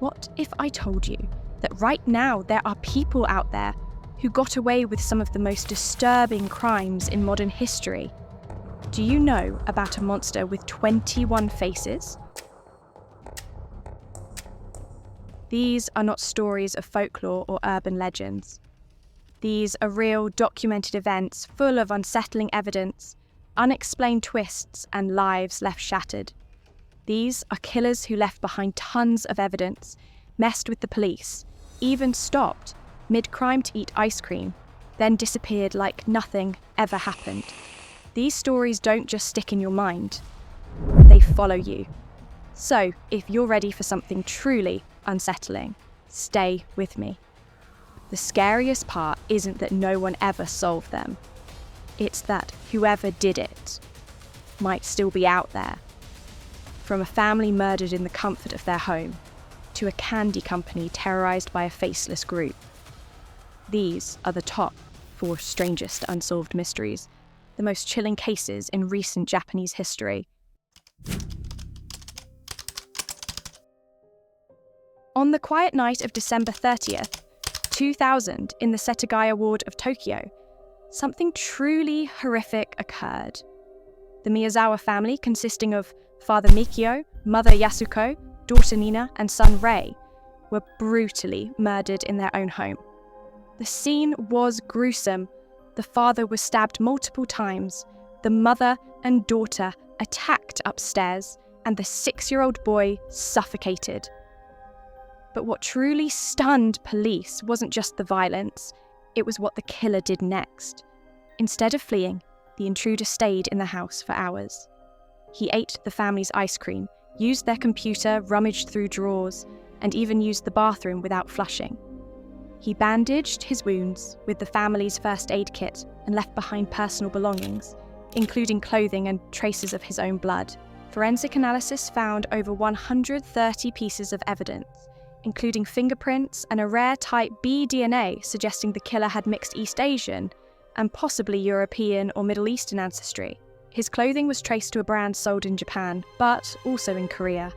What if I told you that right now there are people out there who got away with some of the most disturbing crimes in modern history? Do you know about a monster with 21 faces? These are not stories of folklore or urban legends. These are real documented events full of unsettling evidence, unexplained twists, and lives left shattered. These are killers who left behind tons of evidence, messed with the police, even stopped mid-crime to eat ice cream, then disappeared like nothing ever happened. These stories don't just stick in your mind, they follow you. So, if you're ready for something truly unsettling, stay with me. The scariest part isn't that no one ever solved them. It's that whoever did it might still be out there. From a family murdered in the comfort of their home, to a candy company terrorized by a faceless group. These are the top 4 strangest unsolved mysteries, the most chilling cases in recent Japanese history. On the quiet night of December 30th, 2000, in the Setagaya ward of Tokyo, something truly horrific occurred. The Miyazawa family, consisting of Father Mikio, Mother Yasuko, daughter Nina, and son Rei, were brutally murdered in their own home. The scene was gruesome. The father was stabbed multiple times, the mother and daughter attacked upstairs, and the 6-year-old boy suffocated. But what truly stunned police wasn't just the violence, it was what the killer did next. Instead of fleeing, the intruder stayed in the house for hours. He ate the family's ice cream, used their computer, rummaged through drawers, and even used the bathroom without flushing. He bandaged his wounds with the family's first aid kit and left behind personal belongings, including clothing and traces of his own blood. Forensic analysis found over 130 pieces of evidence, including fingerprints and a rare type B DNA suggesting the killer had mixed East Asian and possibly European or Middle Eastern ancestry. His clothing was traced to a brand sold in Japan, but also in Korea.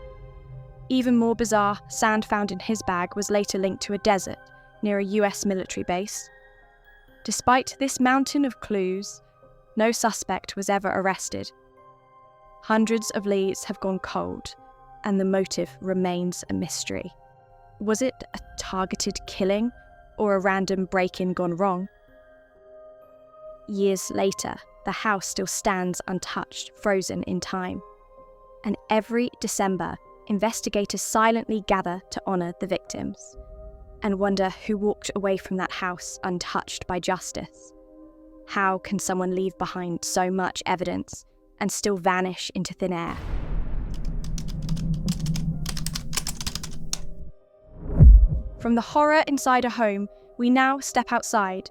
Even more bizarre, sand found in his bag was later linked to a desert near a US military base. Despite this mountain of clues, no suspect was ever arrested. Hundreds of leads have gone cold, and the motive remains a mystery. Was it a targeted killing or a random break-in gone wrong? Years later, the house still stands untouched, frozen in time. And every December, investigators silently gather to honour the victims and wonder who walked away from that house untouched by justice. How can someone leave behind so much evidence and still vanish into thin air? From the horror inside a home, we now step outside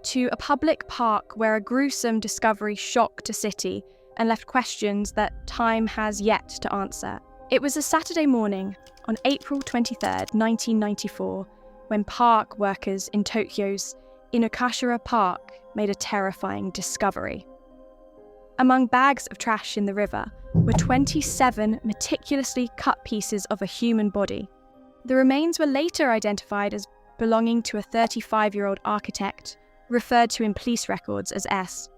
to a public park where a gruesome discovery shocked a city and left questions that time has yet to answer. It was a Saturday morning on April 23rd, 1994, when park workers in Tokyo's Inokashira Park made a terrifying discovery. Among bags of trash in the river were 27 meticulously cut pieces of a human body. The remains were later identified as belonging to a 35-year-old architect, referred to in police records as S.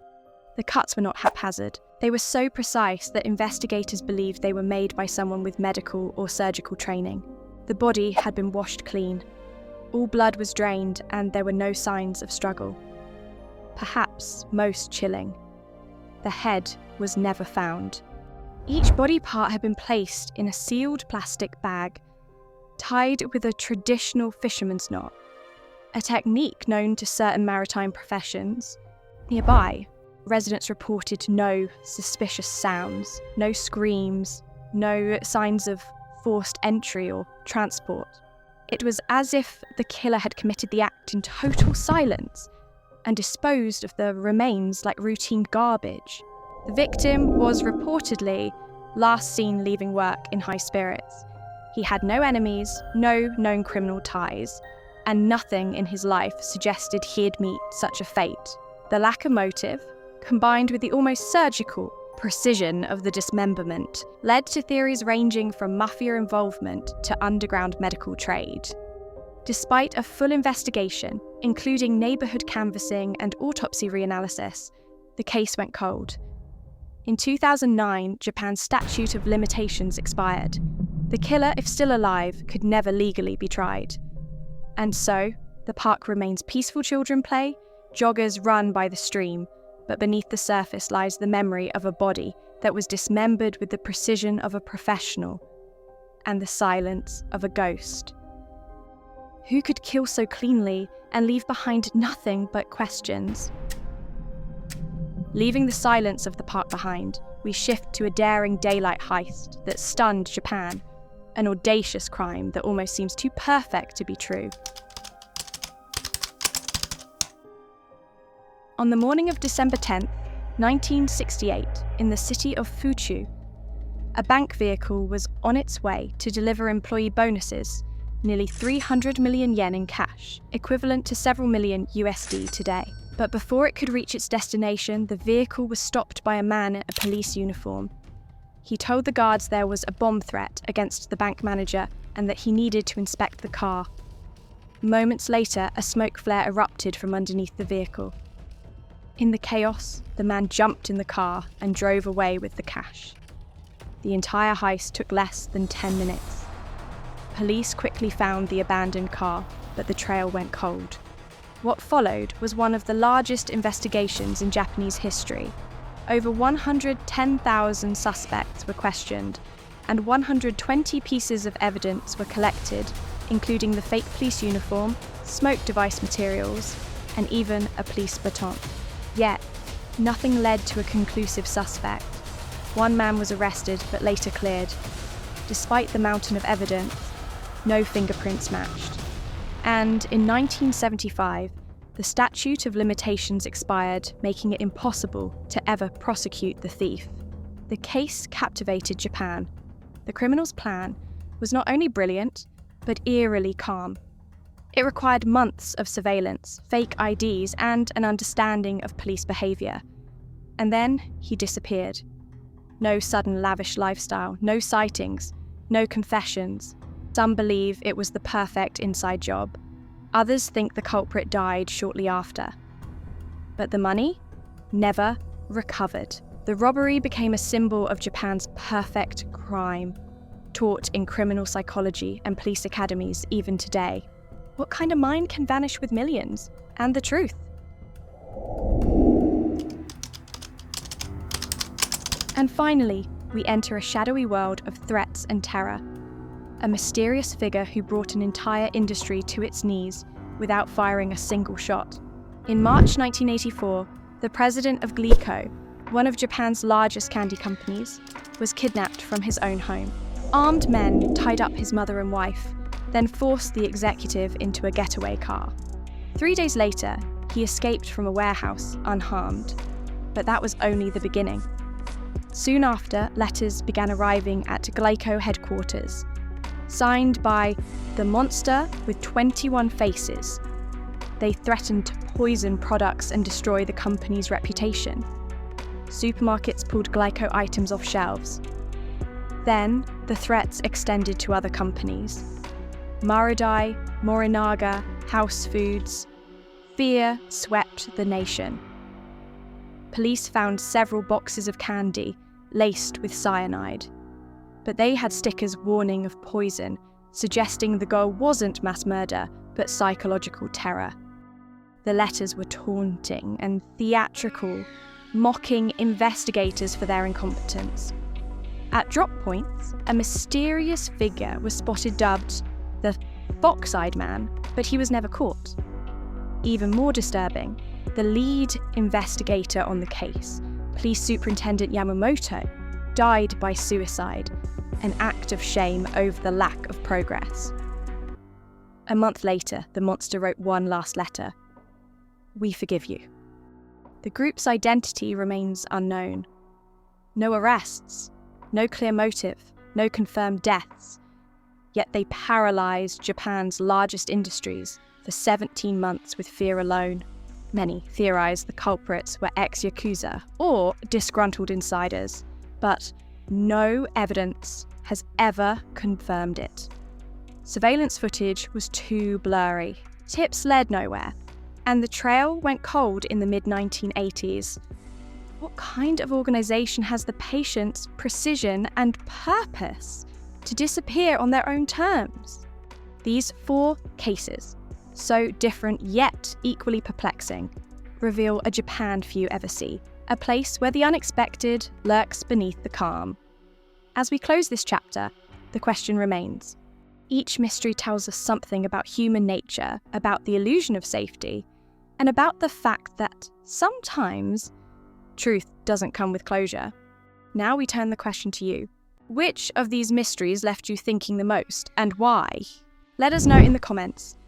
The cuts were not haphazard. They were so precise that investigators believed they were made by someone with medical or surgical training. The body had been washed clean. All blood was drained and there were no signs of struggle. Perhaps most chilling, the head was never found. Each body part had been placed in a sealed plastic bag, tied with a traditional fisherman's knot, a technique known to certain maritime professions. Nearby, residents reported no suspicious sounds, no screams, no signs of forced entry or transport. It was as if the killer had committed the act in total silence and disposed of the remains like routine garbage. The victim was reportedly last seen leaving work in high spirits. He had no enemies, no known criminal ties, and nothing in his life suggested he'd meet such a fate. The lack of motive, combined with the almost surgical, precision of the dismemberment led to theories ranging from mafia involvement to underground medical trade. Despite a full investigation, including neighbourhood canvassing and autopsy reanalysis, the case went cold. In 2009, Japan's statute of limitations expired. The killer, if still alive, could never legally be tried. And so, the park remains peaceful children play, joggers run by the stream, but beneath the surface lies the memory of a body that was dismembered with the precision of a professional and the silence of a ghost. Who could kill so cleanly and leave behind nothing but questions? Leaving the silence of the park behind, we shift to a daring daylight heist that stunned Japan, an audacious crime that almost seems too perfect to be true. On the morning of December 10th, 1968, in the city of Fuchu, a bank vehicle was on its way to deliver employee bonuses, nearly 300 million yen in cash, equivalent to several million USD today. But before it could reach its destination, the vehicle was stopped by a man in a police uniform. He told the guards there was a bomb threat against the bank manager and that he needed to inspect the car. Moments later, a smoke flare erupted from underneath the vehicle. In the chaos, the man jumped in the car and drove away with the cash. The entire heist took less than 10 minutes. Police quickly found the abandoned car, but the trail went cold. What followed was one of the largest investigations in Japanese history. Over 110,000 suspects were questioned, and 120 pieces of evidence were collected, including the fake police uniform, smoke device materials, and even a police baton. Yet, nothing led to a conclusive suspect. One man was arrested but later cleared. Despite the mountain of evidence, no fingerprints matched. And in 1975, the statute of limitations expired, making it impossible to ever prosecute the thief. The case captivated Japan. The criminal's plan was not only brilliant, but eerily calm. It required months of surveillance, fake IDs, and an understanding of police behaviour. And then he disappeared. No sudden lavish lifestyle, no sightings, no confessions. Some believe it was the perfect inside job. Others think the culprit died shortly after. But the money? Never recovered. The robbery became a symbol of Japan's perfect crime, taught in criminal psychology and police academies even today. What kind of mind can vanish with millions? And the truth? And finally, we enter a shadowy world of threats and terror. A mysterious figure who brought an entire industry to its knees without firing a single shot. In March 1984, the president of Glico, one of Japan's largest candy companies, was kidnapped from his own home. Armed men tied up his mother and wife, then forced the executive into a getaway car. 3 days later, he escaped from a warehouse unharmed. But that was only the beginning. Soon after, letters began arriving at Glico headquarters, signed by the monster with 21 faces. They threatened to poison products and destroy the company's reputation. Supermarkets pulled Glico items off shelves. Then, the threats extended to other companies. Marudai, Morinaga, House Foods. Fear swept the nation. Police found several boxes of candy laced with cyanide. But they had stickers warning of poison, suggesting the goal wasn't mass murder, but psychological terror. The letters were taunting and theatrical, mocking investigators for their incompetence. At drop points, a mysterious figure was spotted dubbed the Fox-Eyed Man, but he was never caught. Even more disturbing, the lead investigator on the case, Police Superintendent Yamamoto, died by suicide, an act of shame over the lack of progress. A month later, the monster wrote one last letter. "We forgive you." The group's identity remains unknown. No arrests, no clear motive, no confirmed deaths. Yet they paralysed Japan's largest industries for 17 months with fear alone. Many theorize the culprits were ex-Yakuza or disgruntled insiders, but no evidence has ever confirmed it. Surveillance footage was too blurry, tips led nowhere, and the trail went cold in the mid-1980s. What kind of organisation has the patience, precision, and purpose to disappear on their own terms? These 4 cases, so different yet equally perplexing, reveal a Japan few ever see, a place where the unexpected lurks beneath the calm. As we close this chapter, the question remains. Each mystery tells us something about human nature, about the illusion of safety, and about the fact that sometimes truth doesn't come with closure. Now we turn the question to you. Which of these mysteries left you thinking the most, and why? Let us know in the comments.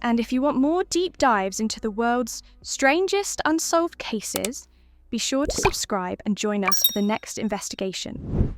And if you want more deep dives into the world's strangest unsolved cases, be sure to subscribe and join us for the next investigation.